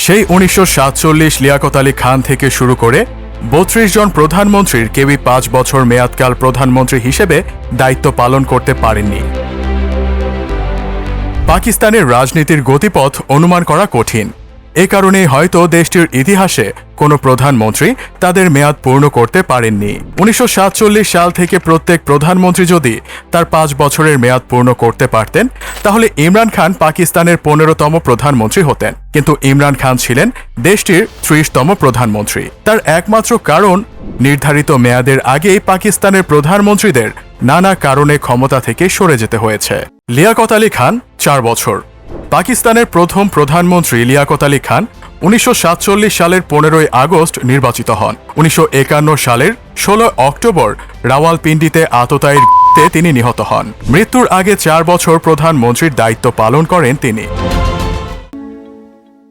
সেই 1947 লিয়াকত আলী খান থেকে শুরু করে 32 জন প্রধানমন্ত্রীর কেউই 5 বছর মেয়াদকাল প্রধানমন্ত্রী হিসেবে দায়িত্ব পালন করতে পারেননি। পাকিস্তানের রাজনীতির গতিপথ অনুমান করা কঠিন। এ কারণেই হয়তো দেশটির ইতিহাসে কোনো প্রধানমন্ত্রী তাদের মেয়াদ পূর্ণ করতে পারেননি। 1947 সাল থেকে প্রত্যেক প্রধানমন্ত্রী যদি তার 5 বছরের মেয়াদ পূর্ণ করতে পারতেন, তাহলে ইমরান খান পাকিস্তানের 15তম প্রধানমন্ত্রী হতেন। কিন্তু ইমরান খান ছিলেন দেশটির 30তম প্রধানমন্ত্রী। তার একমাত্র কারণ, নির্ধারিত মেয়াদের আগেই পাকিস্তানের প্রধানমন্ত্রীদের নানা কারণে ক্ষমতা থেকে সরে যেতে হয়েছে। লিয়াকত আলী খান 4 বছর। পাকিস্তানের প্রথম প্রধানমন্ত্রী লিয়াকত আলী খান 1947 সালের 15ই আগস্ট নির্বাচিত হন। 1951 সালের 16 অক্টোবর রাওয়ালপিন্ডিতে আততায়ীর তিনি নিহত হন। মৃত্যুর আগে 4 বছর প্রধানমন্ত্রীর দায়িত্ব পালন করেন তিনি।